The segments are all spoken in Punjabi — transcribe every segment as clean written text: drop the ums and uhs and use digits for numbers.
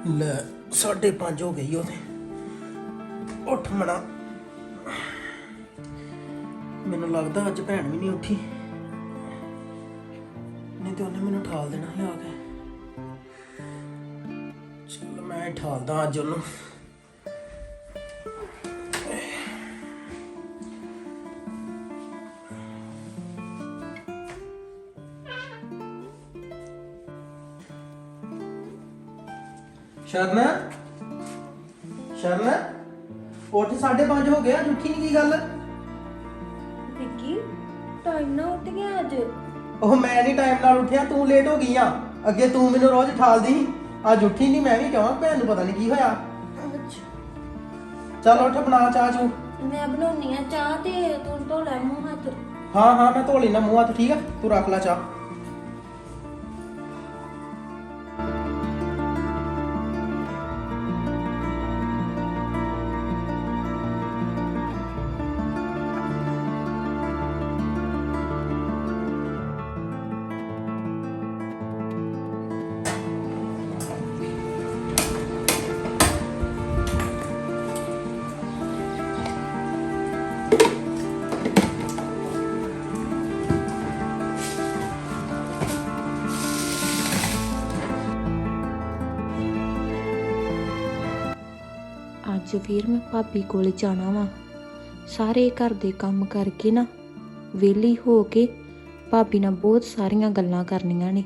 ਲੈ 5:30 ਹੋ ਗਈ ਉਹਦੇ ਉੱਠ ਮਣਾ। ਮੈਨੂੰ ਲੱਗਦਾ ਅੱਜ ਭੈਣ ਵੀ ਨਹੀਂ ਉੱਠੀ, ਨਹੀਂ ਤੇ ਉਹਨੇ ਮੈਨੂੰ ਠਾਲ ਦੇਣਾ ਸੀ ਆ ਕੇ। ਚਲ ਮੈਂ ਠਾਲਦਾ ਅੱਜ ਉਹਨੂੰ। ਸ਼ਰਨ ਸ਼ਰਨ ਉੱਠ, 5:30 ਹੋ ਗਿਆ, ਉੱਠੀ ਨਹੀਂ ਕੀ ਗੱਲ? ਵਿੱਕੀ ਟਾਈਮ ਨਾਲ ਉੱਠ ਗਿਆ ਅੱਜ। ਉਹ ਮੈਂ ਨਹੀਂ ਟਾਈਮ ਨਾਲ ਉੱਠਿਆ, ਤੂੰ ਲੇਟ ਹੋ ਗਈ ਆ। ਅੱਗੇ ਤੂੰ ਮੈਨੂੰ ਰੋਜ਼ ਠਾਲਦੀ ਸੀ, ਅੱਜ ਉੱਠੀ ਨਹੀਂ। ਮੈਂ ਵੀ ਕਹਾਂ ਭੈਣ ਨੂੰ ਪਤਾ ਨਹੀਂ ਕੀ ਹੋਇਆ। ਚੱਲ ਉੱਠ, ਬਣਾ ਚਾਹ ਚੂ। ਮੈਂ ਬਣਾਉਣੀ ਆ ਚਾਹ ਤੇ ਤੂੰ ਧੋ ਲੈ ਮੂੰਹ ਹੱਥ। ਹਾਂ ਹਾਂ ਮੈਂ ਧੋ ਲੈਣਾ ਮੂੰਹ ਹੱਥ, ਠੀਕ ਆ। ਤੂੰ ਰੱਖ ਲੈ ਚਾਹ। ਅੱਜ ਫਿਰ ਮੈਂ ਭਾਬੀ ਕੋਲ ਜਾਣਾ ਵਾ। ਸਾਰੇ ਘਰ ਦੇ ਕੰਮ ਕਰਕੇ ਨਾ ਵਿਹਲੀ ਹੋ ਕੇ ਭਾਬੀ ਨਾਲ ਬਹੁਤ ਸਾਰੀਆਂ ਗੱਲਾਂ ਕਰਨੀਆਂ ਨੇ।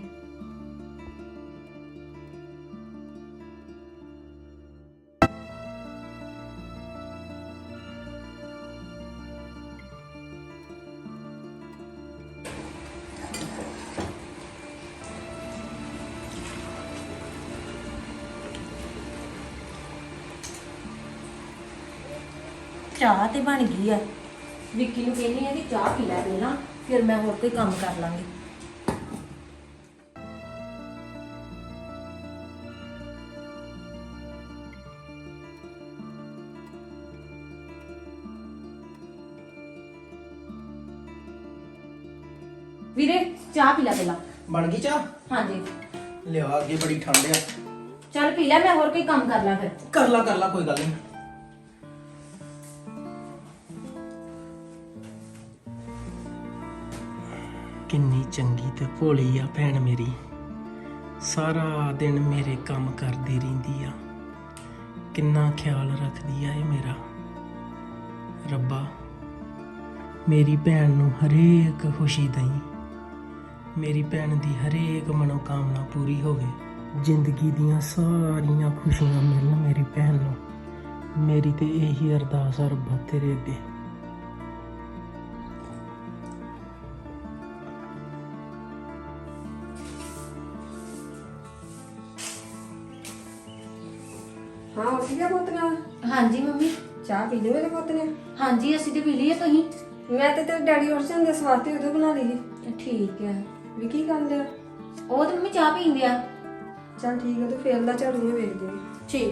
ਚਾਹ ਤੇ ਬਣ ਗਈ ਆ। ਵਿੱਕੀ ਨੂੰ ਕਹਿੰਦੀ ਆ ਕਿ ਚਾਹ ਪੀ ਲੈ ਪਹਿਲਾਂ, ਫਿਰ ਮੈਂ ਹੋਰ ਕੋਈ ਕੰਮ ਕਰ ਲਾਂਗੀ। ਵੀਰੇ ਚਾਹ ਪੀ ਲੈ ਪਹਿਲਾਂ। ਬਣ ਗਈ ਚਾਹ? ਹਾਂਜੀ ਲਿਆ, ਅੱਗੇ ਬੜੀ ਠੰਡ ਆ। ਚੱਲ ਪੀ ਲੈ, ਮੈਂ ਹੋਰ ਕੋਈ ਕੰਮ ਕਰ ਲਾਂ ਫਿਰ। ਕਰ ਲਾ ਕੋਈ ਗੱਲ ਨਹੀਂ। ਕਿੰਨੀ ਚੰਗੀ ਤੇ ਭੋਲੀ ਆ ਭੈਣ ਮੇਰੀ, ਸਾਰਾ ਦਿਨ ਮੇਰੇ ਕੰਮ ਕਰਦੀ ਰਹਿੰਦੀ ਆ, ਕਿੰਨਾ ਖਿਆਲ ਰੱਖਦੀ ਆ ਇਹ ਮੇਰਾ। ਰੱਬਾ ਮੇਰੀ ਭੈਣ ਨੂੰ ਹਰੇਕ ਖੁਸ਼ੀ ਦਈ, ਮੇਰੀ ਭੈਣ ਦੀ ਹਰੇਕ ਮਨੋਕਾਮਨਾ ਪੂਰੀ ਹੋਵੇ, ਜ਼ਿੰਦਗੀ ਦੀਆਂ ਸਾਰੀਆਂ ਖੁਸ਼ੀਆਂ ਮਿਲਣ ਮੇਰੀ ਭੈਣ ਨੂੰ। ਮੇਰੀ ਤੇ ਇਹੀ ਅਰਦਾਸ ਆ ਰੱਬਾ ਤੇਰੇ ਅੱਗੇ। हाँ उठ गया पोतरा? ਹਾਂਜੀ ਮੰਮੀ। चाह पी ली मेरे पोत ने? ਹਾਂਜੀ ਅਸੀਂ ਤੇ ਪੀ ਲਈ ਆ, ਤੁਸੀਂ? मैं तो तेरे डैडी उठ जाते इस वास्ते उधर बना ली। ਠੀਕ ਹੈ। विकी कर लिया? ਉਹ ਤਾਂ ਮੰਮੀ ਚਾਹ ਪੀਂਦੇ ਆ। चल ठीक है, तू फेर ला झाड़ू में वेख दे। ਠੀਕ।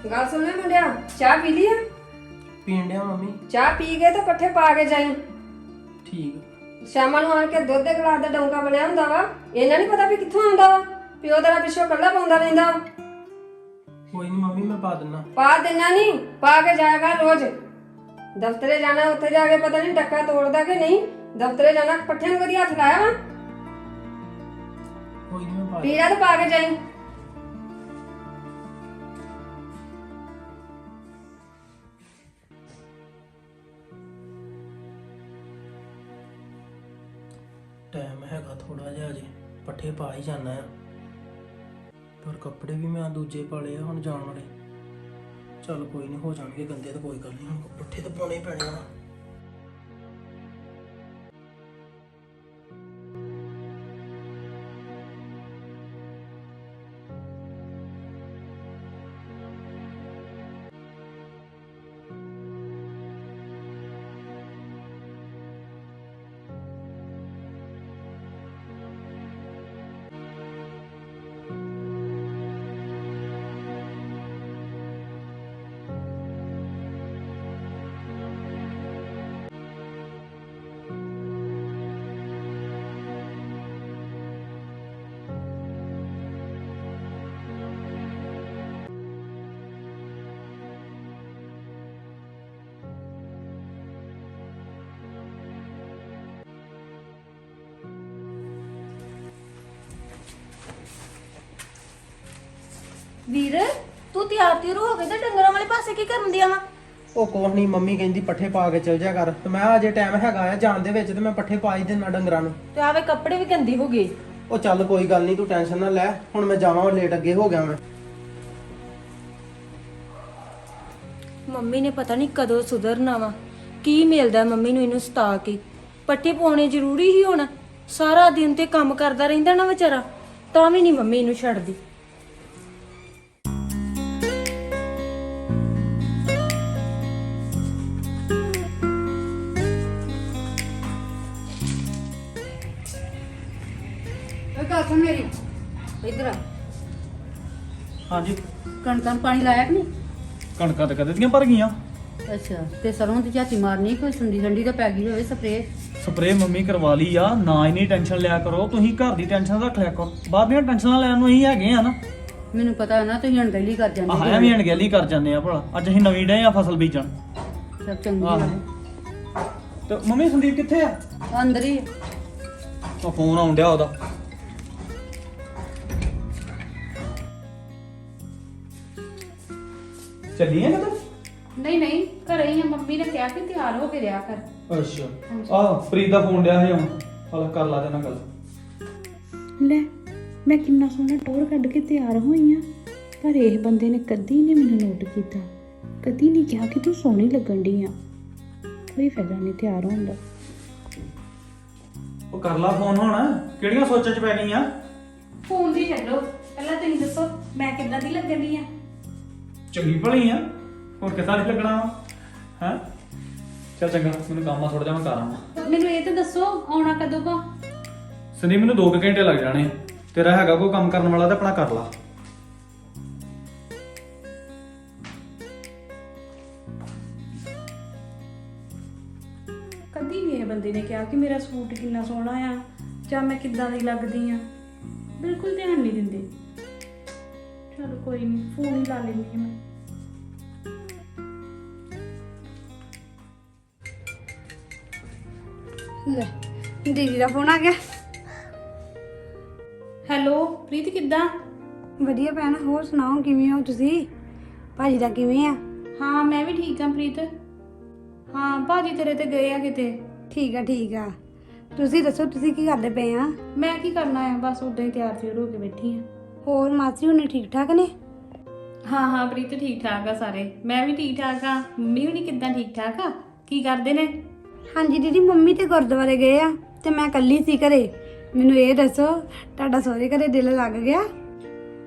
गल सुन मुंडिया, चाह पी ली है? ਪੀਣ ਡਿਆ ਮੰਮੀ। चाह पी गए तो पट्ठे पा के जाई। ਠੀਕ। ਸ਼ਾਮਾਂ ਨੂੰ ਆਣ ਕੇ ਦੁੱਧ ਦੇ ਗਲਾਸ ਦਾ ਡੌਂਕਾ ਬਣਿਆ ਹੁੰਦਾ ਵਾ। ਇਹਨਾਂ ਨਹੀਂ ਪਤਾ ਵੀ ਕਿੱਥੋਂ ਆਉਂਦਾ ਵਾ, ਪਿਓ ਤੇਰਾ ਪਿੱਛੋਂ ਕੱਲਾ ਪਾਉਂਦਾ ਰਹਿੰਦਾ। ਕੋਈ ਨਹੀਂ ਮੰਮੀ, ਮੈਂ ਪਾ ਦਿੰਦਾ। ਪਾ ਦੇਣਾ ਨਹੀਂ, ਪਾ ਕੇ ਜਾਏਗਾ ਰੋਜ਼। ਦਫ਼ਤਰੇ ਜਾਣਾ, ਉੱਥੇ ਜਾ ਕੇ ਪਤਾ ਨਹੀਂ ਡੱਕਾ ਤੋੜਦਾ ਕਿ ਨਹੀਂ। ਦਫ਼ਤਰੇ ਜਾਣਾ, ਪੱਠੇ ਨੂੰ ਕਦੀ ਹੱਥ ਲਾਇਆ ਵਾ? ਕੋਈ ਨਹੀਂ ਮੈਂ ਪਾ ਪੀੜਾ ਤੇ ਪਾ ਕੇ ਜਾਈ। ਟਾਈਮ ਹੈਗਾ ਥੋੜਾ ਜਿਹਾ, ਅਜੇ ਪੱਠੇ ਪਾ ਹੀ ਜਾਣਾ ਆ, ਪਰ ਕੱਪੜੇ ਵੀ ਮੈਂ ਦੂਜੇ ਪਾਲੇ ਆ ਹੁਣ ਜਾਣ ਵਾਲੇ। ਚੱਲ ਕੋਈ ਨਹੀਂ, ਹੋ ਜਾਣਗੇ ਗੰਦੇ ਤਾਂ ਕੋਈ ਗੱਲ ਨਹੀਂ, ਹੁਣ ਪੱਠੇ ਤਾਂ ਪਾਉਣੇ ਹੀ ਪੈਣੇ ਆ। ਵੀਰ ਤੂੰ ਤਿਆਰ ਹੋ ਕੇ ਤੇ ਡੰਗਰਾਂ ਵਾਲੇ ਪਾਸੇ ਕੀ ਕਰਨ ਦਿਆ ਵਾ? ਉਹ ਕੋਹ ਨਹੀਂ, ਮੰਮੀ ਕਹਿੰਦੀ ਪੱਠੇ ਪਾ ਕੇ ਚਲ ਜਾ ਕਰ, ਤੇ ਮੈਂ ਅਜੇ ਟਾਈਮ ਹੈਗਾ ਆ ਜਾਣ ਦੇ ਵਿੱਚ, ਤੇ ਮੈਂ ਪੱਠੇ ਪਾ ਹੀ ਦਿੰਦਾ ਡੰਗਰਾਂ ਨੂੰ। ਤੇ ਆਵੇ ਕੱਪੜੇ ਵੀ ਗੰਦੇ ਹੋ ਗਏ। ਉਹ ਚੱਲ ਕੋਈ ਗੱਲ ਨਹੀਂ, ਤੂੰ ਟੈਨਸ਼ਨ ਨਾ ਲੈ, ਹੁਣ ਮੈਂ ਜਾਵਾਂ, ਲੇਟ ਅੱਗੇ ਹੋ ਗਿਆ ਮੈਂ। ਮੰਮੀ ਨੇ ਪਤਾ ਨਹੀਂ ਕਦੋਂ ਸੁਧਰਨਾ ਵਾ। ਕੀ ਮਿਲਦਾ ਮੰਮੀ ਨੂੰ ਇਹਨੂੰ ਸਤਾ ਕੇ? ਪੱਠੇ ਪਾਉਣੇ ਜ਼ਰੂਰੀ ਹੀ ਹੁਣ। ਸਾਰਾ ਦਿਨ ਤੇ ਕੰਮ ਕਰਦਾ ਰਹਿੰਦਾ ਨਾ ਵਿਚਾਰਾ, ਤਾਂ ਵੀ ਨਹੀਂ ਮੰਮੀ ਇਹਨੂੰ ਛੱਡਦੀ। ਗੱਲ ਸੁਣ ਮੇਰੀ, ਇੱਧਰ ਆ। ਹਾਂਜੀ ਕਣਕਾਂ ਨੂੰ ਪਾਣੀ ਲਾਇਆ ਕਿ ਨਹੀਂ? ਕਣਕਾਂ ਤਾਂ ਕਦੇ ਦੀਆਂ ਭਰ ਗਈਆਂ। ਅੱਛਾ, ਤੇ ਸਰੋਂ ਦੀ ਝਾਤੀ ਮਾਰਨੀ, ਕੋਈ ਸੁੰਡੀ ਸੰਡੀ ਤਾਂ ਪੈ ਗਈ ਹੋਵੇ ਸਪਰੇਅ। ਸਪਰੇ ਮੰਮੀ ਕਰਵਾ ਲਈ ਆ, ਨਾ ਇਨੀ ਟੈਨਸ਼ਨ ਲਿਆ ਕਰੋ, ਤੁਸੀਂ ਘਰ ਦੀ ਟੈਨਸ਼ਨ ਰੱਖ ਲਿਆ ਕਰੋ, ਬਾਅਦ ਦੀਆਂ ਟੈਨਸ਼ਨਾਂ ਲੈਣ ਨੂੰ ਅਸੀਂ ਹੈਗੇ ਆ ਨਾ। ਮੈਨੂੰ ਪਤਾ ਹੈ ਨਾ, ਤੁਸੀਂ ਅਣਗਹਿਲੀ ਕਰ ਜਾਂਦੇ ਆਹ ਐਵੇਂ ਅਣਗਹਿਲੀ ਕਰ ਜਾਂਦੇ ਆ ਭਲਾ। ਅੱਜ ਅਸੀਂ ਨਵੀਂ ਡਏ ਆ ਫਸਲ ਬੀਜਣ। ਸਭ ਚੰਗੀ ਆਹੋ। ਗੱਲ ਹੈ। ਤੇ ਮੰਮੀ ਸੰਦੀਪ ਕਿੱਥੇ ਆ? ਅੰਦਰ ਹੀ ਆ। ਉਹ ਫੋਨ ਆਉਣ ਡਿਆ ਉਹਦਾ। ਚੱਲੀਏ ਕਿਤੇ? ਨਹੀਂ ਨਹੀਂ, ਘਰੇ ਹੀ ਆ। ਮੰਮੀ ਨੇ ਕਿਹਾ ਕਿ ਤਿਆਰ ਹੋ ਕੇ ਰਿਹਾ ਕਰ। ਅੱਛਾ ਆਹ ਫਰੀਦ ਦਾ ਫੋਨ ਡਿਆ ਸੀ ਹੁਣ, ਹਲ ਕਰ ਲਾ ਦੇਣਾ ਗੱਲ। ਲੈ ਮੈਂ ਕਿੰਨਾ ਸੋਹਣਾ ਟੌਰ ਕੱਢ ਕੇ ਤਿਆਰ ਹੋਈ ਆ, ਪਰ ਇਹ ਬੰਦੇ ਨੇ ਕਦੀ ਨਹੀਂ ਮੈਨੂੰ ਨੋਟ ਕੀਤਾ, ਕਦੀ ਨਹੀਂ ਕਿਹਾ ਕਿ ਤੂੰ ਸੋਹਣੀ ਲੱਗਣ ਡਈ ਆ। ਕੋਈ ਫਾਇਦਾ ਨਹੀਂ ਤਿਆਰ ਹੋਣ ਦਾ। ਉਹ ਕਰ ਲਾ ਫੋਨ ਹੁਣ, ਕਿਹੜੀਆਂ ਸੋਚਾਂ 'ਚ ਪੈ ਗਈਆਂ? ਫੋਨ ਦੀ ਛੱਡੋ, ਪਹਿਲਾਂ ਤੁਸੀਂ ਦੱਸੋ ਮੈਂ ਕਿੱਦਾਂ ਦੀ ਲੱਗਣੀ ਆ? ਚੰਗੀ ਭਲੀ ਆ, ਹੋਰ ਕਿੱਦਾਂ ਨਹੀਂ ਲੱਗਣਾ ਵਾ ਹੈ? ਚੱਲ ਚੰਗਾ, ਮੈਨੂੰ ਕੰਮ ਆ ਥੋੜਾ ਜਿਹਾ, ਮੈਂ ਕਰ ਆਵਾਂ। ਮੈਨੂੰ ਇਹ ਤਾਂ ਦੱਸੋ ਆਉਣਾ ਕਦੋਂ ਗਾ? ਸੰਦੀਪ ਮੈਨੂੰ 2 ਘੰਟੇ ਲੱਗ ਜਾਣੇ। ਤੇਰਾ ਹੈਗਾ ਕੋਈ ਕੰਮ ਕਰਨ ਵਾਲਾ ਤਾਂ ਆਪਣਾ ਕਰ ਲਾ। ਕਦੀ ਨਹੀਂ ਇਹ ਬੰਦੇ ਨੇ ਕਿਹਾ ਕਿ ਮੇਰਾ ਸੂਟ ਕਿੰਨਾ ਸੋਹਣਾ ਆ ਜਾਂ ਮੈਂ ਕਿੱਦਾਂ ਦੀ ਲੱਗਦੀ ਆ। ਬਿਲਕੁਲ ਧਿਆਨ ਨਹੀਂ ਦਿੰਦੇ। ਚਲ ਕੋਈ ਨਹੀਂ, ਫੋਨ ਹੀ ਲਾ ਲੈਂਦੀ ਆ ਮੈਂ। ਲੈ, ਦੀਦੀ ਦਾ ਫੋਨ ਆ ਗਿਆ। ਹੈਲੋ ਪ੍ਰੀਤ, ਕਿੱਦਾਂ? ਵਧੀਆ ਭੈਣ, ਹੋਰ ਸੁਣਾਓ ਕਿਵੇਂ ਹੋ ਤੁਸੀਂ? ਭਾਜੀ ਦਾ ਕਿਵੇਂ ਆ? ਹਾਂ ਮੈਂ ਵੀ ਠੀਕ ਆ ਪ੍ਰੀਤ। ਹਾਂ ਭਾਜੀ ਤੇਰੇ ਤੇ ਗਏ ਆ ਕਿਤੇ। ਠੀਕ ਆ ਠੀਕ ਆ। ਤੁਸੀਂ ਦੱਸੋ, ਤੁਸੀਂ ਕੀ ਕਰਦੇ ਪਏ ਆ? ਮੈਂ ਕੀ ਕਰਨਾ ਆ, ਬਸ ਉਦਾਂ ਹੀ ਤਿਆਰ ਤਿਉਰ ਹੋ ਕੇ ਬੈਠੀ ਆ। ਹੋਰ ਮਾਸੀ ਹੁਣੇ ਠੀਕ ਠਾਕ ਨੇ? ਹਾਂ ਹਾਂ ਪ੍ਰੀਤ, ਠੀਕ ਠਾਕ ਆ ਸਾਰੇ। ਮੈਂ ਵੀ ਠੀਕ ਠਾਕ ਆ। ਮੰਮੀ ਹੁਣੀ ਕਿੱਦਾਂ, ਠੀਕ ਠਾਕ ਆ? ਕੀ ਕਰਦੇ ਨੇ? ਹਾਂਜੀ ਦੀਦੀ, ਮੰਮੀ ਤੇ ਗੁਰਦੁਆਰੇ ਗਏ ਆ ਤੇ ਮੈਂ ਇਕੱਲੀ ਸੀ ਘਰੇ। ਮੈਨੂੰ ਇਹ ਦੱਸੋ, ਤੁਹਾਡਾ ਸਹੁਰੇ ਘਰੇ ਦਿਲ ਲੱਗ ਗਿਆ?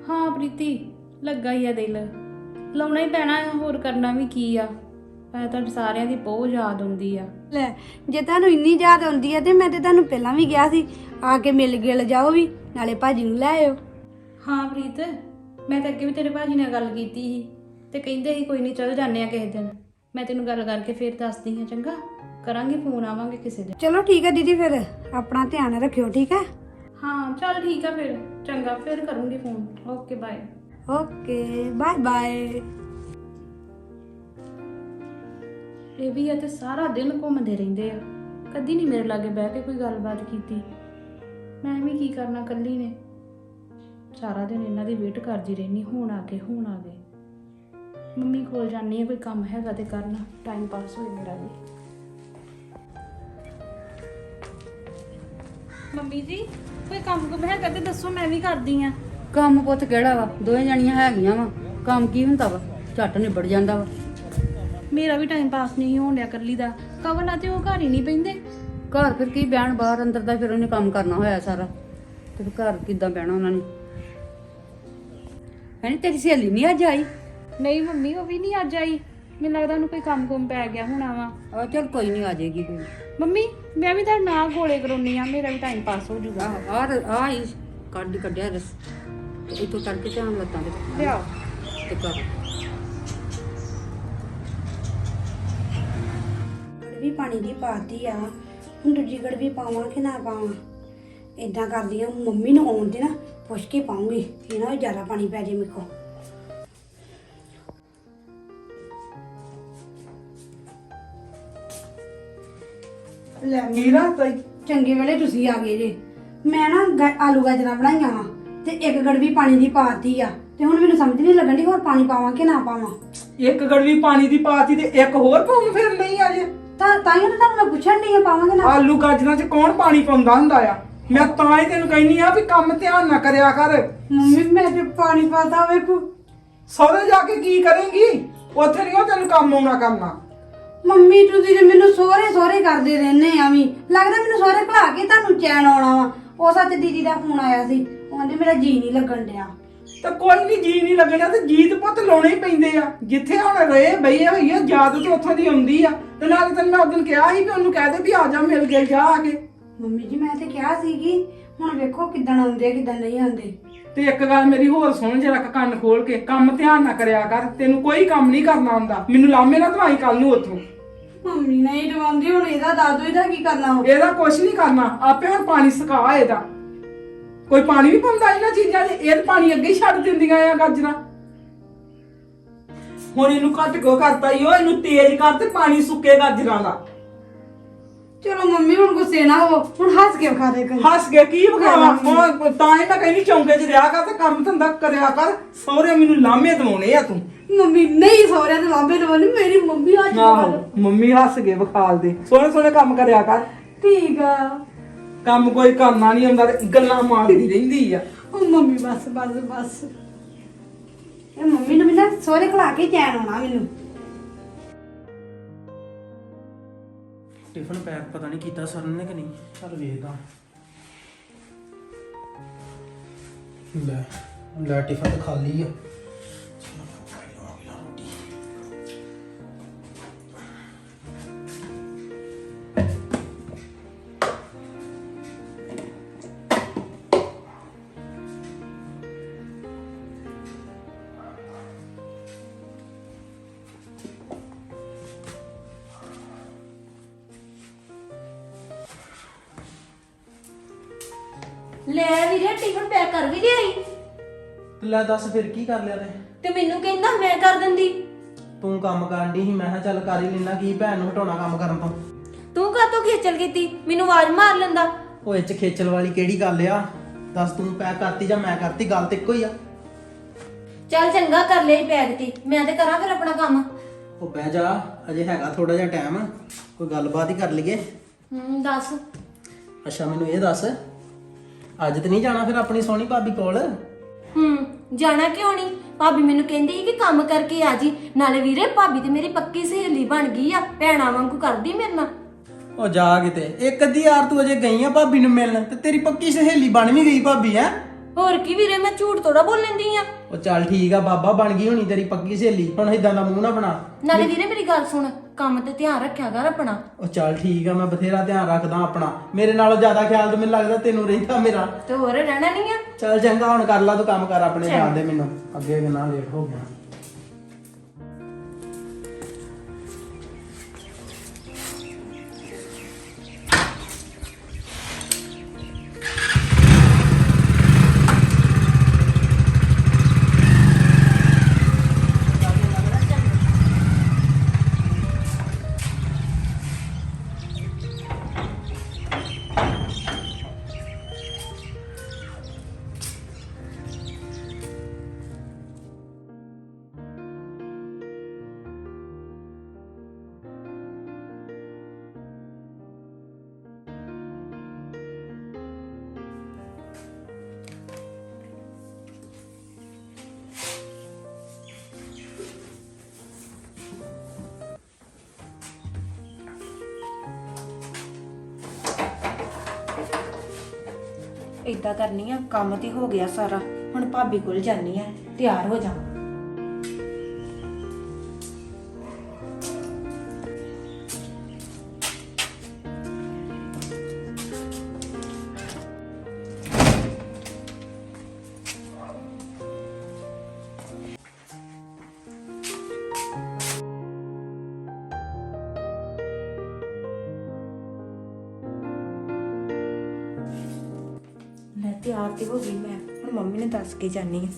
ਹਾਂ ਪ੍ਰੀਤੀ, ਲੱਗਾ ਹੀ ਆ ਦਿਲ। ਲਾਉਣਾ ਹੀ ਪੈਣਾ ਆ, ਹੋਰ ਕਰਨਾ ਵੀ ਕੀ ਆ। ਮੈਂ ਤੁਹਾਡੇ ਸਾਰਿਆਂ ਦੀ ਬਹੁਤ ਯਾਦ ਆਉਂਦੀ ਆ। ਲੈ, ਜੇ ਤੁਹਾਨੂੰ ਇੰਨੀ ਯਾਦ ਆਉਂਦੀ ਆ ਤੇ ਮੈਂ ਤੇ ਤੁਹਾਨੂੰ ਪਹਿਲਾਂ ਵੀ ਕਿਹਾ ਸੀ, ਆ ਕੇ ਮਿਲ ਗਿਲ ਜਾਓ ਵੀ, ਨਾਲੇ ਭਾਜੀ ਨੂੰ ਲੈ ਆਇਓ। ਹਾਂ ਪ੍ਰੀਤ, ਮੈਂ ਤਾਂ ਅੱਗੇ ਵੀ ਤੇਰੇ ਭਾਜੀ ਨਾਲ ਗੱਲ ਕੀਤੀ ਸੀ ਤੇ ਕਹਿੰਦੇ ਸੀ ਕੋਈ ਨਹੀਂ, ਚੱਲ ਜਾਂਦੇ ਆ ਕਿਸੇ ਦਿਨ। ਮੈਂ ਤੈਨੂੰ ਗੱਲ ਕਰਕੇ ਫੇਰ ਦੱਸਦੀ ਹਾਂ, ਚੰਗਾ? ਕਰਾਂਗੇ ਫੋਨ, ਆਵਾਂਗੇ ਕਿਸੇ ਦਿਨ। ਚਲੋ ਠੀਕ ਆ ਦੀਦੀ, ਫਿਰ ਆਪਣਾ ਧਿਆਨ ਰੱਖਿਓ, ਠੀਕ ਹੈ? ਹਾਂ ਚੱਲ ਠੀਕ ਆ ਫਿਰ, ਚੰਗਾ ਫਿਰ ਕਰੂੰਗੀ phone. Okay bye. Okay bye bye. ਇਹ ਵੀ ਆ ਤੇ ਸਾਰਾ ਦਿਨ ਘੁੰਮਦੇ ਰਹਿੰਦੇ ਆ, ਕਦੀ ਨਹੀਂ ਮੇਰੇ ਲਾਗੇ ਬਹਿ ਕੇ ਕੋਈ ਗੱਲਬਾਤ ਕੀਤੀ। ਮੈਂ ਵੀ ਕੀ ਕਰਨਾ ਇਕੱਲੀ ਨੇ, ਸਾਰਾ ਦਿਨ ਇਹਨਾਂ ਦੀ ਵੇਟ ਕਰਦੀ ਰਹਿਣੀ, ਹੁਣ ਆ ਗਏ ਹੁਣ ਆ ਗਏ। ਮੰਮੀ ਕੋਲ ਜਾਂਦੀ ਆ, ਕੋਈ ਕੰਮ ਹੈਗਾ ਤੇ ਕਰਨਾ, ਟਾਈਮ ਪਾਸ ਹੋਏ ਮੇਰਾ ਵੀ। ਮੰਮੀ ਜੀ, ਕੋਈ ਕੰਮ ਹੈਗਾ ਤੇ ਦੱਸੋ, ਮੈਂ ਵੀ ਕਰਦੀ ਆ। ਕੰਮ ਪੁੱਤ ਕਿਹੜਾ ਵਾ, ਦੋਵੇਂ ਜਣੀਆਂ ਹੈਗੀਆਂ ਵਾ। ਕੰਮ ਕੀ ਹੁੰਦਾ ਵਾ, ਝੱਟ ਨਿਬੜ ਜਾਂਦਾ ਵਾ। ਮੇਰਾ ਵੀ ਟਾਈਮ ਪਾਸ ਨਹੀਂ ਹੋਣ ਡਿਆ ਇਕੱਲੀ ਦਾ। ਕਵਲ ਤੇ ਉਹ ਘਰ ਹੀ ਨਹੀਂ ਪੈਂਦੇ। ਘਰ ਫਿਰ ਕੀ ਬਹਿਣ, ਬਾਹਰ ਅੰਦਰ ਦਾ ਫਿਰ ਉਹਨੇ ਕੰਮ ਕਰਨਾ ਹੋਇਆ ਸਾਰਾ, ਤੇ ਫਿਰ ਘਰ ਕਿੱਦਾਂ ਬਹਿਣਾ ਉਹਨਾਂ ਨੇ? ਹੈਨੀ, ਤੇਰੀ ਸਹੇਲੀ ਨਹੀਂ ਅੱਜ ਆਈ? ਨਹੀਂ ਮੰਮੀ, ਉਹ ਵੀ ਨਹੀਂ ਅੱਜ ਆਈ। ਮੈਨੂੰ ਲੱਗਦਾ ਉਹਨੂੰ ਕੋਈ ਕੰਮ ਕੁਮ ਪੈ ਗਿਆ ਹੋਣਾ ਵਾ। ਆ ਚਲ ਕੋਈ ਨਹੀਂ, ਆ ਜਾਏਗੀ ਕੋਈ। ਮੰਮੀ ਮੈਂ ਵੀ ਤੁਹਾਡੇ ਨਾਲ ਗੋਲੇ ਕਰਾਉਣੀ ਆ, ਮੇਰਾ ਵੀ ਟਾਈਮ ਪਾਸ ਹੋ ਜਾਊਗਾ। ਆ ਹੀ ਕੱਢਿਆ ਰਸ ਤੇ ਇੱਥੋਂ ਤੜਕੇ ਧਿਆਨ ਲੱਤਾਂ ਤੇ ਲਿਆਓ। ਤੇ ਕਰ ਗੜਵੀ ਪਾਣੀ ਦੀ ਪਾਤੀ ਆ, ਹੁਣ ਦੂਜੀ ਗੜਵੀ ਪਾਵਾਂ ਕਿ ਨਾ ਪਾਵਾਂ? ਇਦਾਂ ਕਰਦੀ ਆ, ਮੰਮੀ ਨੂੰ ਆਉਣ ਦੇ ਨਾ ਪੁੱਛ ਕੇ ਪਾਉਂਗੀ, ਇਹ ਨਾ ਜ਼ਿਆਦਾ ਪਾਣੀ ਪੈ ਜੇ ਮੇਰੇ ਕੋਲ। ਲੈ ਮੇਰਾ ਚੰਗੇ ਵੇਲੇ ਤੁਸੀਂ ਆ ਗਏ ਜੇ। ਮੈਂ ਨਾ ਆਲੂ ਗਾਜਰਾਂ ਬਣਾਈਆਂ ਵਾ ਤੇ ਇੱਕ ਗੜਵੀ ਪਾਣੀ ਦੀ ਪਾਤੀ ਆ ਤੇ ਹੁਣ ਮੈਨੂੰ ਸਮਝ ਨਹੀਂ ਲੱਗਣ ਦੀ ਹੋਰ ਪਾਣੀ ਪਾਵਾਂ ਕਿ ਨਾ ਪਾਵਾਂ। ਇੱਕ ਗੜਵੀ ਪਾਣੀ ਦੀ ਪਾਤੀ ਤੇ ਇੱਕ ਹੋਰ ਪਾਉਣ ਫਿਰ ਨਹੀਂ ਅਜੇ। ਤਾਂ ਹੀ ਤਾਂ ਤੁਹਾਨੂੰ ਮੈਂ ਪੁੱਛਣ ਡਈ ਆ ਪਾਵਾਂ ਕਿ ਨਾ। ਆਲੂ ਗਾਜਰਾਂ 'ਚ ਕੌਣ ਪਾਣੀ ਪਾਉਂਦਾ ਹੁੰਦਾ ਆ? ਮੈਂ ਤਾਂ ਹੀ ਤੈਨੂੰ ਕਹਿੰਨੀ ਆ ਵੀ ਕੰਮ ਧਿਆਨ ਨਾ ਕਰਿਆ ਕਰ। ਮੰਮੀ ਮੈਂ ਤੇ ਪਾਣੀ ਪਾਤਾ ਵੇਖੋ। ਸਹੁਰੇ ਜਾ ਕੇ ਕੀ ਕਰੇਂਗੀ? ਉੱਥੇ ਨਹੀਂ ਉਹ ਤੈਨੂੰ ਕੰਮ ਆਉਣਾ ਕਰਨਾ। ਮੰਮੀ ਤੁਸੀਂ ਤੇ ਮੈਨੂੰ ਸੋਹਰੇ ਕਰਦੇ ਰਹਿੰਦੇ ਆ ਵੀ। ਲੱਗਦਾ ਮੈਨੂੰ ਸੋਹਰੇ ਭਲਾ ਕੇ ਤੁਹਾਨੂੰ ਚੈਨ ਆਉਣਾ ਵਾ। ਉਹ ਸੱਚ ਦੀਦੀ ਦਾ ਫੋਨ ਆਇਆ ਸੀ, ਉਹ ਕਹਿੰਦੇ ਮੇਰਾ ਜੀ ਨਹੀਂ ਲੱਗਣ ਡਿਆ। ਤੇ ਕੋਈ ਨਹੀਂ, ਜੀ ਨਹੀਂ ਲੱਗਣਾ ਤੇ ਜੀਤ ਪੁੱਤ ਲਾਉਣੇ ਹੀ ਪੈਂਦੇ ਆ। ਜਿੱਥੇ ਹੁਣ ਰਹੇ ਬਈ ਹੋਈ ਆ ਯਾਦ ਤੇ ਉੱਥੋਂ ਦੀ ਆਉਂਦੀ ਆ। ਤੇ ਨਾਲ ਤੈਨੂੰ ਮੈਂ ਉਦੋਂ ਕਿਹਾ ਸੀ ਵੀ ਉਹਨੂੰ ਕਹਿ ਦੇ ਵੀ ਆ ਜਾ ਮਿਲ ਗਏ ਜਾ ਆ ਕੇ। ਮੰਮੀ ਜੀ ਮੈਂ ਤੇ ਕਿਹਾ ਸੀਗੀ, ਹੁਣ ਵੇਖੋ ਕਿੱਦਣ ਆਉਂਦੇ ਆ ਕਿੱਦਣ ਨਹੀਂ ਆਉਂਦੇ। ਤੇ ਇੱਕ ਗੱਲ ਮੇਰੀ ਹੋਰ ਸੁਣ ਜਰਾ, ਕੰਨ ਖੋਲ ਕੇ ਕੰਮ ਧਿਆਨ ਨਾ ਕਰਿਆ ਕਰ। ਤੈਨੂੰ ਕੋਈ ਕੰਮ ਨਹੀਂ ਕਰਨਾ ਆਉਂਦਾ। ਮੈਨੂੰ ਲਾਮੇ ਨਾ ਦਵਾਈ ਕੱਲ ਨੂੰ ਉੱਥੋਂ। ਮੰਮੀ ਨਹੀਂ ਦਵਾਉਂਦੀ, ਹੁਣ ਇਹਦਾ ਦਾਦੂ ਇਹਦਾ ਕੀ ਕਰਨਾ ਵਾ? ਇਹਦਾ ਕੁਛ ਨਹੀਂ ਕਰਨਾ, ਆਪੇ ਹੁਣ ਪਾਣੀ ਸੁਕਾ ਇਹਦਾ। ਕੋਈ ਪਾਣੀ ਵੀ ਪਾਉਂਦਾ ਇਹਨਾਂ ਚੀਜ਼ਾਂ 'ਚ? ਇਹ ਤਾਂ ਪਾਣੀ ਅੱਗੇ ਹੀ ਛੱਡ ਦਿੰਦੀਆਂ ਆ ਗਾਜਰਾਂ। ਹੁਣ ਇਹਨੂੰ ਘੱਟ ਕੋ ਕਰਤਾ ਈ, ਉਹ ਇਹਨੂੰ ਤੇਜ਼ ਕਰ ਤੇ ਪਾਣੀ ਸੁੱਕੇ ਗਾਜਰਾਂ ਦਾ। ਚਲੋ ਮੰਮੀ ਹੁਣ ਗੁੱਸੇ ਨਾ ਹੋ, ਹੁਣ ਹੱਸ ਕੇ ਵਿਖਾ ਦੇ ਕਰ। ਹੱਸ ਕੇ ਕੀ ਵਿਖਾਵਾ? ਹੁਣ ਤਾਂ ਹੀ ਮੈਂ ਕਹਿੰਦੀ ਚੌਂਕੇ 'ਚ ਰਿਹਾ ਕਰ ਤੇ ਕੰਮ ਧੰਦਾ ਕਰਿਆ ਕਰ। ਸਹੁਰੇ ਮੈਨੂੰ ਲਾਮੇ ਦਵਾਉਣੇ ਆ ਤੂੰ। ਮੰਮੀ ਨਹੀਂ ਸਹੁਰਿਆਂ ਦੇ ਲਾਂਬੇ ਦਵਾਉਣੀ, ਮੇਰੀ ਮੰਮੀ ਆ ਆਹੋ, ਮੰਮੀ ਹੱਸ ਕੇ ਵਿਖਾਲ ਦੇ। ਸੋਹਣੇ ਸੋਹਣੇ ਕੰਮ ਕਰਿਆ ਕਰ। ਠੀਕ ਆ। ਕੰਮ ਕੋਈ ਕਰਨਾ ਨਹੀਂ ਆਉਂਦਾ ਤੇ ਗੱਲਾਂ ਮਾਰਦੀ ਰਹਿੰਦੀ ਆ। ਉਹ ਮੰਮੀ ਬਸ ਇਹ ਮੰਮੀ ਨੂੰ ਮਿਲਾ ਸਹੁਰੇ ਖਲਾ ਕੇ ਚੈਨ ਆਉਣਾ ਮੈਨੂੰ। ਟਿਫਨ ਪੈਕ ਪਤਾ ਨਹੀਂ ਕੀਤਾ ਸਰ ਨੇ ਕਿ ਨਹੀਂ। ਚੱਲ ਵੇਖਦਾ। ਲੈ ਟਿਫਨ ਤਾਂ ਖਾਲੀ ਆ। ਲੈ ਵੀਰੇ ਟਿਫਨ ਪੈਕ ਕਰ ਵੀ ਲਿਆਈ। ਲੈ ਦੱਸ ਫਿਰ ਕੀ ਕਰ ਲਿਆ ਤੇ ਮੈਨੂੰ ਕਹਿੰਦਾ ਮੈਂ ਕਰ ਦਿੰਦੀ। ਤੂੰ ਕੰਮ ਕਰਨ ਦੀ ਸੀ, ਮੈਂ ਕਿਹਾ ਚੱਲ ਕਰ ਹੀ ਲੈਣਾ। ਕੀ ਭੈਣ ਨੂੰ ਹਟਾਉਣਾ ਕੰਮ ਕਰਨ ਤੋਂ? ਤੂੰ ਕਾਹਤੋਂ ਖੇਚਲ ਕੀਤੀ? ਮੈਨੂੰ ਆਵਾਜ਼ ਮਾਰ ਲੈਂਦਾ। ਉਹ ਇਹ ਚ ਖੇਚਲ ਵਾਲੀ ਕਿਹੜੀ ਗੱਲ ਆ? ਦੱਸ, ਤੂੰ ਪੈਕ ਕਰਤੀ ਜਾਂ ਮੈਂ ਕਰਤੀ? ਗੱਲ ਤੇ ਇੱਕੋ ਹੀ ਆ। ਚੱਲ ਚੰਗਾ ਕਰ ਲਈ ਪੈਕ ਤੇ ਮੈਂ ਤੇ ਕਰਾਂ ਫਿਰ ਆਪਣਾ ਕੰਮ। ਉਹ ਬਹਿ ਜਾ, ਅਜੇ ਹੈਗਾ ਥੋੜਾ ਜਿਹਾ ਟਾਈਮ, ਕੋਈ ਗੱਲਬਾਤ ਹੀ ਕਰ ਲਈਏ। ਦੱਸ। ਅੱਛਾ ਮੈਨੂੰ ਇਹ ਦੱਸ, ਅੱਜ ਤੇ ਨਹੀਂ ਜਾਣਾ ਫਿਰ ਆਪਣੀ ਸੋਹਣੀ ਭਾਬੀ ਕੋਲ? ਜਾਣਾ ਕਿਉਂ ਨਹੀਂ? ਭਾਬੀ ਮੈਨੂੰ ਕਹਿੰਦੀ ਸੀ ਕਿ ਕੰਮ ਕਰਕੇ ਆ ਜੀ। ਨਾਲੇ ਵੀਰੇ ਭਾਬੀ ਤੇ ਮੇਰੀ ਪੱਕੀ ਸਹੇਲੀ ਬਣ ਗਈ ਆ, ਭੈਣਾ ਵਾਂਗੂ ਕਰਦੀ ਮੇਰੇ ਨਾਲ। ਉਹ ਜਾ ਕਿਤੇ, ਇੱਕ ਅੱਧੀ ਯਾਰ ਤੂੰ ਅਜੇ ਗਈ ਆ ਭਾਬੀ ਨੂੰ ਮਿਲਣ ਤੇ ਤੇਰੀ ਪੱਕੀ ਸਹੇਲੀ ਬਣ ਵੀ ਗਈ ਭਾਬੀ। ਹੈ ਹੋਰ ਕੀ ਵੀਰੇ, ਮੈਂ ਝੂਠ ਥੋੜਾ ਬੋਲਣ ਦੀ ਆ। ਉਹ ਚੱਲ ਠੀਕ ਆ, ਬਾਬਾ ਬਣ ਗਈ ਹੋਣੀ ਤੇਰੀ ਪੱਕੀ ਸਹੇਲੀ। ਹੁਣ ਇਦਾਂ ਦਾ ਮੂੰਹ ਨਾ ਬਣਾ। ਨਾਲੇ ਵੀਰੇ ਮੇਰੀ ਗੱਲ ਸੁਣ, ਕੰਮ ਤੇ ਧਿਆਨ ਰੱਖਿਆ ਕਰ ਆਪਣਾ। ਉਹ ਚੱਲ ਠੀਕ ਆ, ਮੈਂ ਬਥੇਰਾ ਧਿਆਨ ਰੱਖਦਾ ਆਪਣਾ। ਮੇਰੇ ਨਾਲੋਂ ਜ਼ਿਆਦਾ ਖਿਆਲ ਤਾਂ ਮੈਨੂੰ ਲੱਗਦਾ ਤੈਨੂੰ ਰਹਿੰਦਾ ਮੇਰਾ। ਤੇ ਹੋਰ ਰਹਿਣਾ ਨਹੀਂ ਆ। ਚੱਲ ਚੰਗਾ, ਹੁਣ ਕਰ ਲਾ ਤੂੰ ਕੰਮ ਕਰ ਆਪਣੇ। ਜਾਣ ਦੇ ਮੈਨੂੰ, ਅੱਗੇ ਕਿੰਨਾ ਲੇਟ ਹੋ ਗਿਆ। ਏਦਾਂ ਕਰਨੀ ਆ, ਕੰਮ ਤੇ ਹੋ ਗਿਆ ਸਾਰਾ। ਹੁਣ ਭਾਬੀ ਕੋਲ ਜਾਨੀ ਆ, ਤਿਆਰ ਹੋ ਜਾ। ਲੈ ਤਿਆਰ ਤੇ ਹੋ ਗਈ ਮੈਂ, ਹੁਣ ਮੰਮੀ ਨੇ ਦੱਸ ਕੇ ਜਾਨੀ ਆ।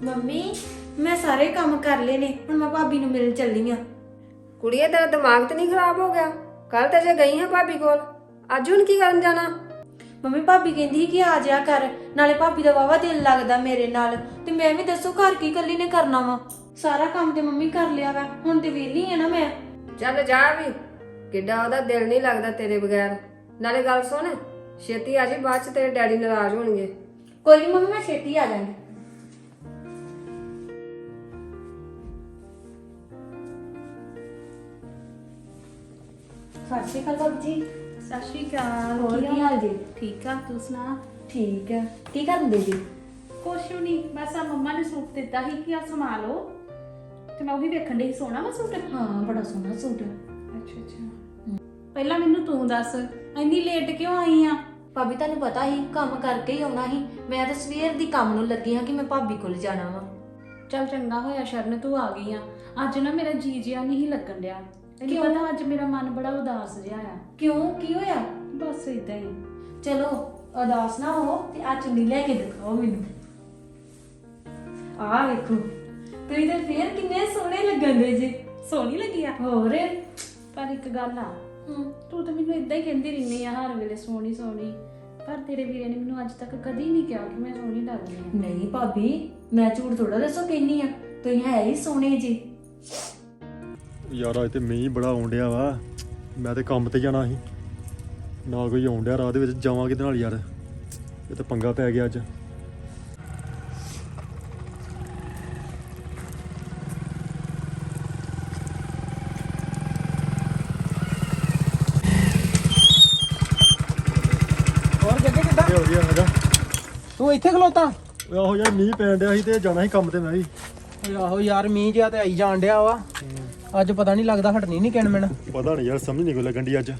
ਮੰਮੀ ਮੈਂ ਸਾਰੇ ਕੰਮ ਕਰ ਲਏ ਨੇ, ਹੁਣ ਮੈਂ ਭਾਬੀ ਨੂੰ ਮਿਲਣ ਚੱਲੀ ਆ। ਕੁੜੀਏ ਤੇਰਾ ਦਿਮਾਗ ਤੇ ਨਹੀਂ ਖਰਾਬ ਹੋ ਗਿਆ? ਕੱਲ ਤੇ ਜੇ ਗਈ ਹਾਂ ਭਾਬੀ ਕੋਲ, ਅੱਜ ਹੁਣ ਕੀ ਕਰਨ ਜਾਣਾ? ਮੰਮੀ ਭਾਬੀ ਕਹਿੰਦੀ ਸੀ ਕਿ ਆ ਜਾ ਕਰ, ਨਾਲੇ ਭਾਬੀ ਦਾ ਵਾਵਾ ਦਿਲ ਲੱਗਦਾ ਮੇਰੇ ਨਾਲ, ਤੇ ਮੈਂ ਵੀ ਦੱਸੋ ਘਰ ਕੀ ਇਕੱਲੀ ਨੇ ਕਰਨਾ ਵਾ। ਸਾਰਾ ਕੰਮ ਤੇ ਮੰਮੀ ਕਰ ਲਿਆ ਵਾ, ਹੁਣ ਤੇ ਵਿਹਲੀ ਆ ਨਾ ਮੈਂ। ਚੱਲ ਜਾ ਵੀ, ਕਿੱਡਾ ਉਹਦਾ ਦਿਲ ਨਹੀਂ ਲੱਗਦਾ ਤੇਰੇ ਬਗੈਰ। ਨਾਲੇ ਗੱਲ ਸੁਣ, ਛੇਤੀ ਆ ਜੀ, ਬਾਅਦ ਚ ਤੇਰੇ ਡੈਡੀ ਨਾਰਾਜ਼ ਹੋਣਗੇ। ਕੋਈ ਨਹੀਂ ਮੰਮੀ, ਮੈਂ ਛੇਤੀ ਆ ਜਾਵਾਂਗੀ। ਸਤਿ ਸ਼੍ਰੀ ਅਕਾਲ ਭਾਬੀ ਜੀ। ਸਤਿ ਸ਼੍ਰੀ ਅਕਾਲ। ਹੋਰ ਕੀ ਹਾਲ ਜੀ? ਠੀਕ ਆ, ਤੂੰ ਸੁਣਾ? ਠੀਕ ਹੈ। ਕੀ ਕਰਦੇ ਜੀ? ਕੁਛ ਵੀ ਨਹੀਂ, ਬਸ ਆ ਮੰਮਾ ਨੇ ਸੂਟ ਦਿੱਤਾ ਸੀ ਕਿ ਆ ਸਮਾ ਲਓ, ਤੇ ਮੈਂ ਉਹੀ ਵੇਖਣ ਡਈ ਸੀ। ਸੋਹਣਾ ਵਾ ਸੂਟ? ਹਾਂ, ਬੜਾ ਸੋਹਣਾ ਸੂਟ ਹੈ। ਅੱਛਾ। ਪਹਿਲਾਂ ਮੈਨੂੰ ਤੂੰ ਦੱਸ, ਇੰਨੀ ਲੇਟ ਕਿਉਂ ਆਈ ਆ? ਭਾਬੀ ਤੁਹਾਨੂੰ ਪਤਾ ਹੀ ਕੰਮ ਕਰਕੇ ਹੀ ਆਉਣਾ ਸੀ। ਮੈਂ ਤਾਂ ਸਵੇਰ ਦੀ ਕੰਮ ਨੂੰ ਲੱਗੀ ਹਾਂ ਕਿ ਮੈਂ ਭਾਬੀ ਕੋਲ ਜਾਣਾ ਵਾ। ਚੱਲ ਚੰਗਾ ਹੋਇਆ ਸ਼ਰਨ ਤੂੰ ਆ ਗਈ ਆ। ਅੱਜ ਨਾ ਮੇਰਾ ਜੀ ਜਿਹਾ ਨਹੀਂ ਲੱਗਣ ਡਿਆ। ਤੈਨੂੰ ਪਤਾ ਅੱਜ ਮੇਰਾ ਮਨ ਬੜਾ ਉਦਾਸ ਜਿਹਾ ਆ। ਕਿਉਂ, ਕੀ ਹੋਇਆ? ਬਸ ਇਦਾਂ ਹੀ। ਚਲੋ ਉਦਾਸ ਨਾ ਹੋ ਤੇ ਆ ਚੁੰਨੀ ਲੈ ਕੇ ਦਿਖਾਓ ਮੈਨੂੰ। ਆ ਵੇਖੋ, ਤੁਸੀਂ ਤਾਂ ਫੇਰ ਕਿੰਨੇ ਸੋਹਣੇ ਲੱਗਣ ਦੇ ਜੀ। ਸੋਹਣੀ ਲੱਗੀ ਆ? ਹੋਰ ਪਰ ਇੱਕ ਗੱਲ ਆ, ਤੂੰ ਤਾਂ ਮੈਨੂੰ ਇਦਾਂ ਹੀ ਕਹਿੰਦੀ ਰਹਿੰਦੀ ਆ ਹਰ ਵੇਲੇ ਸੋਹਣੀ ਸੋਹਣੀ, ਪਰ ਤੇਰੇ ਵੀਰੇ ਨੇ ਮੈਨੂੰ ਅੱਜ ਤੱਕ ਕਦੀ ਨਹੀਂ ਕਿਹਾ ਕਿ ਮੈਂ ਸੋਹਣੀ ਲੱਗਦੀ ਆ। ਨਹੀਂ ਭਾਬੀ, ਮੈਂ ਝੂਠ ਥੋੜਾ ਦੱਸੋ ਕਹਿੰਨੀ ਆ, ਤੁਸੀਂ ਹੈ ਹੀ ਸੋਹਣੇ ਜੀ। ਯਾਰ ਅੱਜ ਤੇ ਮੀਂਹ ਬੜਾ ਆਉਣ ਡਿਆ ਵਾ। ਮੈਂ ਤੇ ਕੰਮ ਤੇ ਜਾਣਾ ਸੀ, ਨਾ ਕੋਈ ਆਉਣ ਡਿਆ। ਰਾਹ ਦੇ ਵਿੱਚ ਜਾਵਾਂ ਕਿਹਦੇ ਨਾਲ ਯਾਰ? ਇਹ ਤਾਂ ਪੰਗਾ ਪੈ ਗਿਆ ਅੱਜ। ਹੋਰ ਜੱਗੇ ਕਿੱਦਾਂ? ਹੋ ਗਿਆ ਹੈਗਾ। ਤੂੰ ਇੱਥੇ ਖਲੋਤਾ? ਓਏ ਆਹੋ ਯਾਰ, ਮੀਂਹ ਪੈਣ ਡਿਆ ਸੀ ਤੇ ਜਾਣਾ ਸੀ ਕੰਮ ਤੇ ਮੈਂ ਵੀ। ਓਏ ਆਹੋ ਯਾਰ, ਮੀਂਹ ਜਿਹਾ ਤੇ ਆਈ ਜਾਣ ਡਿਆ ਵਾ। ਅੱਜ ਪਤਾ ਨਹੀਂ ਲੱਗਦਾ ਹਟਣੀ ਨਹੀਂ ਕਿਣਮਿਣ। ਪਤਾ ਨਹੀਂ ਯਾਰ, ਸਮਝ ਨਹੀਂ ਕੋਈ ਲੱਗਣ ਦੀ ਅੱਜ।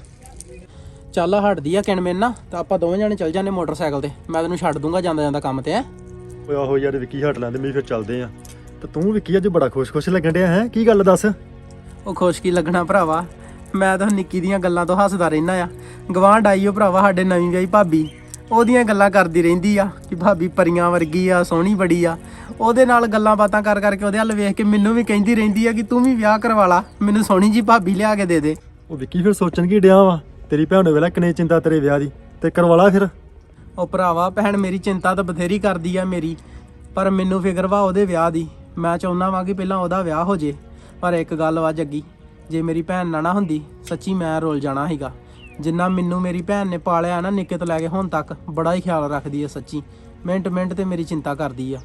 ਚੱਲ ਹਟਦੀ ਆ ਕਿਣਮਿਣ ਨਾ, ਤਾਂ ਆਪਾਂ ਦੋਵੇਂ ਜਾਣੇ ਚੱਲ ਜਾਂਦੇ ਮੋਟਰਸਾਈਕਲ ਤੇ। ਮੈਂ ਤੈਨੂੰ ਛੱਡ ਦੂੰਗਾ ਜਾਂਦਾ ਜਾਂਦਾ ਕੰਮ ਤੇ। ਓਏ ਆਹੋ ਯਾਰ, ਵਿੱਕੀ ਹਟ ਲੈਂਦੇ ਮੀਂਹ, ਫਿਰ ਚੱਲਦੇ ਆ। ਤੇ ਤੂੰ ਵਿੱਕੀ ਅੱਜ ਬੜਾ ਖੁਸ਼ ਲੱਗਣ ਡਿਆ ਹੈ, ਕੀ ਗੱਲ ਦੱਸ? ਉਹ ਖੁਸ਼ ਕੀ ਲੱਗਣਾ ਭਰਾਵਾ, ਮੈਂ ਤਾਂ ਨਿੱਕੀ ਦੀਆਂ ਗੱਲਾਂ ਤੋਂ ਹੱਸਦਾ ਰਹਿਣਾ ਆ। ਗਵਾਂਢ ਆਈ ਉਹ ਭਰਾਵਾ ਸਾਡੇ ਨਵੀਂ ਵਿਆਹੀ ਭਾਬੀ, ਉਹਦੀਆਂ ਗੱਲਾਂ ਕਰਦੀ ਰਹਿੰਦੀ ਆ ਕਿ ਭਾਬੀ ਪਰੀਆਂ ਵਰਗੀ ਆ, ਸੋਹਣੀ ਬੜੀ ਆ। ਉਹਦੇ ਨਾਲ ਗੱਲਾਂ ਬਾਤਾਂ ਕਰ ਕਰਕੇ ਉਹਦੇ ਵੱਲ ਵੇਖ ਕੇ ਮੈਨੂੰ ਵੀ ਕਹਿੰਦੀ ਰਹਿੰਦੀ ਆ ਕਿ ਤੂੰ ਵੀ ਵਿਆਹ ਕਰਵਾ ਲਾ, ਮੈਨੂੰ ਸੋਹਣੀ ਜੀ ਭਾਬੀ ਲਿਆ ਕੇ ਦੇ ਦੇ। ਉਹ ਵਿੱਕੀ ਫਿਰ ਸੋਚਣ ਕੀ ਡਿਆ ਵਾ? ਤੇਰੀ ਭੈਣ ਨੂੰ ਵੇਲਾ ਕਿੰਨੀ ਚਿੰਤਾ ਤੇਰੇ ਵਿਆਹ ਦੀ, ਤੇ ਕਰਵਾ ਲਾ ਫਿਰ। ਉਹ ਭਰਾਵਾ ਭੈਣ ਮੇਰੀ ਚਿੰਤਾ ਤਾਂ ਬਥੇਰੀ ਕਰਦੀ ਆ ਮੇਰੀ, ਪਰ ਮੈਨੂੰ ਫਿਕਰ ਵਾ ਉਹਦੇ ਵਿਆਹ ਦੀ। ਮੈਂ ਚਾਹੁੰਦਾ ਵਾਂ ਕਿ ਪਹਿਲਾਂ ਉਹਦਾ ਵਿਆਹ ਹੋ ਜੇ। ਪਰ ਇੱਕ ਗੱਲ ਵਾ ਜੱਗੀ, ਜੇ ਮੇਰੀ ਭੈਣ ਨਾ ਹੁੰਦੀ, ਸੱਚੀ ਮੈਂ ਰੁੱਲ ਜਾਣਾ ਸੀਗਾ। ਜਿੰਨਾ ਮੈਨੂੰ ਮੇਰੀ ਭੈਣ ਨੇ ਪਾਲਿਆ ਨਾ ਨਿੱਕੇ ਤੋਂ ਲੈ ਕੇ ਹੁਣ ਤੱਕ, ਬੜਾ ਹੀ ਖਿਆਲ ਰੱਖਦੀ ਆ ਸੱਚੀ। ਮਿੰਟ ਮਿੰਟ ਤੇ ਮੇਰੀ ਚਿੰਤਾ ਕਰਦੀ ਆ।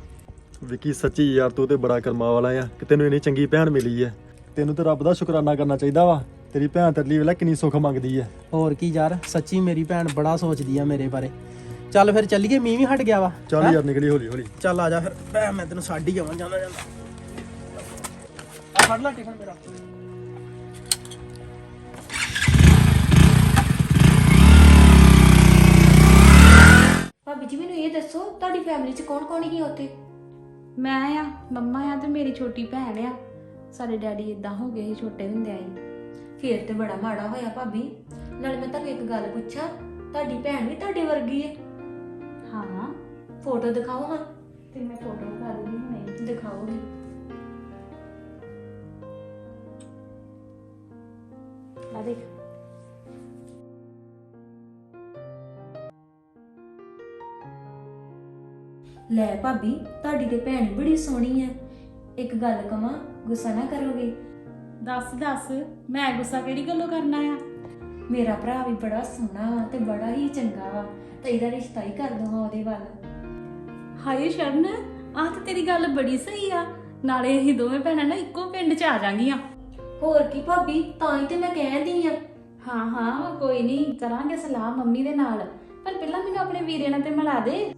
ਵਿੱਕੀ ਸੱਚੀ ਯਾਰ, ਤੂੰ ਤੇ ਬੜਾ ਕਰਮਾ ਵਾਲਾ ਆ ਕਿ ਤੈਨੂੰ ਇੰਨੀ ਚੰਗੀ ਭੈਣ ਮਿਲੀ ਹੈ। ਤੈਨੂੰ ਤੇ ਰੱਬ ਦਾ ਸ਼ੁਕਰਾਨਾ ਕਰਨਾ ਚਾਹੀਦਾ ਵਾ। ਤੇਰੀ ਭੈਣ ਤੇਰੇ ਲਈ ਵੇਲਾ ਕਿੰਨੀ ਸੁੱਖ ਮੰਗਦੀ ਹੈ। ਹੋਰ ਕੀ ਯਾਰ, ਸੱਚੀ ਮੇਰੀ ਭੈਣ ਬੜਾ ਸੋਚਦੀ ਆ ਮੇਰੇ ਬਾਰੇ। ਚੱਲ ਫਿਰ ਚੱਲੀਏ, ਮੀਂਹ ਵੀ ਹਟ ਗਿਆ ਵਾ। ਚੱਲ ਯਾਰ, ਨਿਕਲੀ ਹੌਲੀ ਹੌਲੀ। ਚੱਲ ਆ ਜਾ ਫਿਰ, ਭੈਣ ਮੈਂ ਤੈਨੂੰ ਛੱਡ ਹੀ ਆਵਾਂ ਜਾਂਦਾ ਜਾਂਦਾ। ਆ ਫੜ ਲੈ ਟਿਫਨ ਮੇਰਾ। ਭਾਬੀ ਜੀ ਮੈਨੂੰ ਇਹ ਦੱਸੋ, ਤੁਹਾਡੀ ਫੈਮਿਲੀ 'ਚ ਕੌਣ ਕੌਣ ਹੀ ਉੱਥੇ? ਮੈਂ ਆ, ਮੰਮਾ ਆ ਤੇ ਮੇਰੀ ਛੋਟੀ ਭੈਣ ਆ। ਸਾਡੇ ਡੈਡੀ ਇਦਾਂ ਹੋ ਗਏ ਸੀ ਛੋਟੇ ਹੁੰਦੇ ਆਈ। ਫੇਰ ਤੇ ਬੜਾ ਮਾੜਾ ਹੋਇਆ ਭਾਬੀ। ਨਾਲੇ ਮੈਂ ਤੁਹਾਨੂੰ ਇੱਕ ਗੱਲ ਪੁੱਛਾਂ, ਤੁਹਾਡੀ ਭੈਣ ਵੀ ਤੁਹਾਡੇ ਵਰਗੀ ਹੈ? ਹਾਂ, ਫੋਟੋ ਦਿਖਾਓ ਹਾਂ। ਤੇ ਮੈਂ ਫੋਟੋ ਦਿਖਾ ਦਿੰਦੀ ਹੁਣੇ। ਦਿਖਾਓਗੀ? ਆ ਦੇਖ। ਲੈ ਭਾਬੀ, ਤੁਹਾਡੀ ਤੇ ਭੈਣ ਬੜੀ ਸੋਹਣੀ ਹੈ। ਇੱਕ ਗੱਲ ਕਵਾਂ, ਗੁੱਸਾ ਨਾ ਕਰੋਗੇ? ਦੱਸ ਦੱਸ, ਮੈਂ ਗੁੱਸਾ ਕਿਹੜੀ ਗੱਲੋਂ ਕਰਨਾ ਆ? ਮੇਰਾ ਭਰਾ ਵੀ ਬੜਾ ਸੋਹਣਾ ਵਾ ਤੇ ਬੜਾ ਹੀ ਚੰਗਾ ਵਾ, ਤੇ ਇਹਦਾ ਰਿਸ਼ਤਾ ਹੀ ਕਰ ਦੋ ਹਾਂ ਉਹਦੇ ਵੱਲ। ਹਾਏ ਸ਼ਰਨ, ਆਹ ਤੇ ਤੇਰੀ ਗੱਲ ਬੜੀ ਸਹੀ ਆ। ਨਾਲੇ ਅਸੀਂ ਦੋਵੇਂ ਭੈਣਾਂ ਨਾ ਇੱਕੋ ਪਿੰਡ 'ਚ ਆ ਜਾਾਂਗੀਆਂ। ਹੋਰ ਕੀ ਭਾਬੀ, ਤਾਂ ਹੀ ਤੇ ਮੈਂ ਕਹਿੰਦੀ ਆ। ਹਾਂ ਹਾਂ, ਕੋਈ ਨਹੀਂ, ਕਰਾਂਗੇ ਸਲਾਹ ਮੰਮੀ ਦੇ ਨਾਲ। ਪਰ ਪਹਿਲਾਂ ਮੈਨੂੰ ਆਪਣੇ ਵੀਰੇ ਨਾਲ ਤੇ ਮਿਲਾ ਦੇ।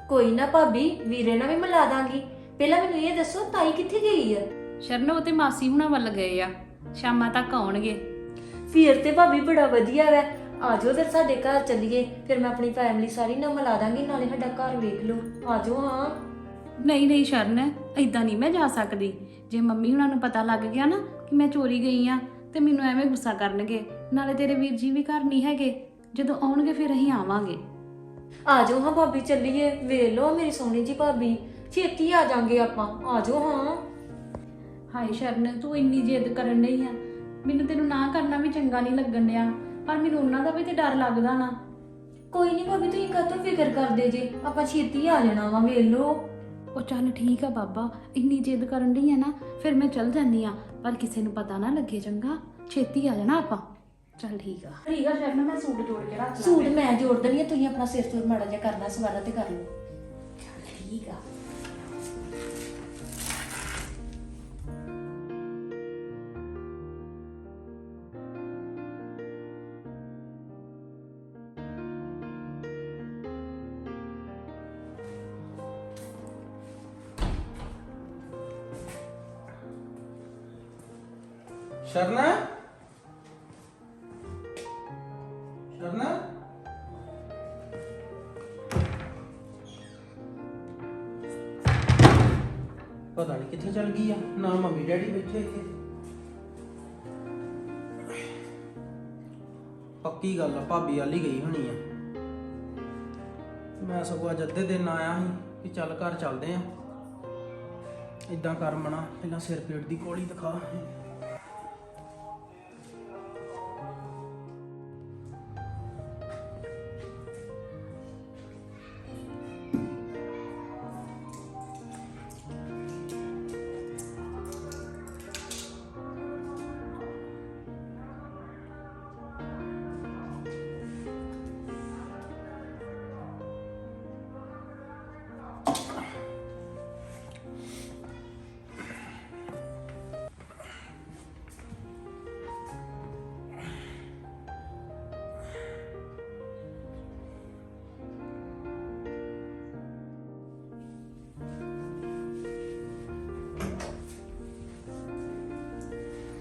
ਕੋਈ ਨਾ ਭਾਬੀ, ਵੀਰੇ ਨਾਲ ਵੀ ਮਿਲਾ ਦਾਂਗੀ। ਪਹਿਲਾਂ ਮੈਨੂੰ ਇਹ ਦੱਸੋ, ਤਾਈ ਕਿੱਥੇ ਗਈ ਆ? ਸ਼ਰਨ, ਉਹ ਤੇ ਮਾਸੀ ਹੁਣਾਂ ਵੱਲ ਗਏ ਆ, ਸ਼ਾਮਾਂ ਤੱਕ ਆਉਣਗੇ। ਫਿਰ ਤੇ ਭਾਬੀ ਬੜਾ ਵਧੀਆ ਵੈ। ਆਜੋ ਫਿਰ ਸਾਡੇ ਘਰ ਚੱਲੀਏ, ਫਿਰ ਮੈਂ ਆਪਣੀ ਫੈਮਿਲੀ ਸਾਰੀ ਨਾਲ ਮਿਲਾ ਦਾਂਗੀ, ਨਾਲੇ ਸਾਡਾ ਘਰ ਵੇਖ ਲਓ। ਆਜੋ ਹਾਂ। ਨਹੀਂ ਨਹੀਂ ਸ਼ਰਨ, ਏਦਾਂ ਨਹੀਂ ਮੈਂ ਜਾ ਸਕਦੀ। ਜੇ ਮੰਮੀ ਹੁਣਾਂ ਨੂੰ ਪਤਾ ਲੱਗ ਗਿਆ ਨਾ ਕਿ ਮੈਂ ਚੋਰੀ ਗਈ ਆ, ਤੇ ਮੈਨੂੰ ਐਵੇਂ ਗੁੱਸਾ ਕਰਨਗੇ। ਨਾਲੇ ਤੇਰੇ ਵੀਰ ਜੀ ਵੀ ਘਰ ਨਹੀਂ ਹੈਗੇ, ਜਦੋਂ ਆਉਣਗੇ ਫਿਰ ਅਸੀਂ ਆਵਾਂਗੇ। ਆਜੋ ਹਾਂ ਭਾਬੀ, ਚੱਲੀਏ। ਵੇਖ ਲਓ ਮੇਰੀ ਸੋਹਣੀ ਜੀ ਭਾਬੀ, ਛੇਤੀ ਆ ਜਾਾਂਗੇ ਆਪਾਂ। ਆਜੋ ਹਾਂ। ਹਾਏ ਸ਼ਰਨ, ਤੂੰ ਇੰਨੀ ਜਿੱਦ ਕਰਨ ਡਈ ਆ। ਮੈਨੂੰ ਤੈਨੂੰ ਨਾ ਕਰਨਾ ਵੀ ਚੰਗਾ ਨਹੀਂ ਲੱਗਣ ਡਿਆ, ਪਰ ਮੈਨੂੰ ਉਹਨਾਂ ਦਾ ਵੀ ਤੇ ਡਰ ਲੱਗਦਾ ਨਾ। ਕੋਈ ਨਹੀਂ ਭਾਬੀ ਤੁਸੀਂ ਕਾਹਤੋਂ ਫਿਕਰ ਕਰਦੇ ਜੇ ਆਪਾਂ ਛੇਤੀ ਆ ਜਾਣਾ ਵਾ ਵੇਖ ਲਓ। ਉਹ ਚੱਲ ਠੀਕ ਆ ਬਾਬਾ, ਇੰਨੀ ਜਿੱਦ ਕਰਨ ਡਈ ਆ ਨਾ, ਫਿਰ ਮੈਂ ਚੱਲ ਜਾਂਦੀ ਆ, ਪਰ ਕਿਸੇ ਨੂੰ ਪਤਾ ਨਾ ਲੱਗੇ, ਚੰਗਾ? ਛੇਤੀ ਆ ਜਾਣਾ ਆਪਾਂ। ਚੱਲ ਠੀਕ ਆ ਸ਼ਰਨ, ਮੈਂ ਸੂਟ ਜੋੜ ਕੇ ਰੱਖ ਲਾਂ। ਸੂਟ ਮੈਂ ਜੋੜ ਦਣੀ ਆ, ਤੁਸੀਂ ਆਪਣਾ ਸਿਰ ਸੁਰ ਮਾੜਾ ਜਿਹਾ ਕਰਨਾ ਸਵਾਰਾ ਤੇ ਕਰ ਲਓ। ਠੀਕ ਆ। ਸ਼ਰਨਾ ਸ਼ਰਨਾ ਪਤਾ ਨਹੀਂ ਕਿੱਥੇ ਚਲ ਗਈ ਆ, ਨਾ ਮੰਮੀ ਡੈਡੀ ਬੈਠੇ ਇੱਥੇ। ਪੱਕੀ ਗੱਲ ਆ, ਭਾਬੀ ਵਾਲੀ ਗਈ ਹੋਣੀ ਆ। ਮੈਂ ਸਗੋਂ ਅੱਜ ਅੱਧੇ ਦਿਨ ਆਇਆ ਸੀ ਕਿ ਚੱਲ ਘਰ ਚੱਲਦੇ ਆ। ਇਦਾਂ ਕਰ ਮਣਾ, ਪਹਿਲਾਂ ਸਿਰ ਪੀੜ ਦੀ ਗੋਲੀ ਦਿਖਾ।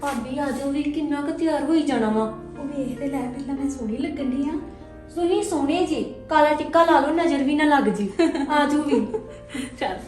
ਭਾਬੀ ਆ ਜਾਓ ਵੀ, ਕਿੰਨਾ ਕੁ ਤਿਆਰ ਹੋਈ ਜਾਣਾ ਵਾ। ਉਹ ਵੇਖ ਤੇ ਲੈ, ਪਹਿਲਾਂ ਮੈਂ ਸੋਹਣੀ ਲੱਗਣ ਡਈ ਆ। ਤੁਸੀਂ ਸੋਹਣੇ ਜੀ, ਕਾਲਾ ਟਿੱਕਾ ਲਾ ਲਓ, ਨਜ਼ਰ ਵੀ ਨਾ ਲੱਗ ਜੀ। ਆ ਜਾਓ ਵੀ। ਚੱਲ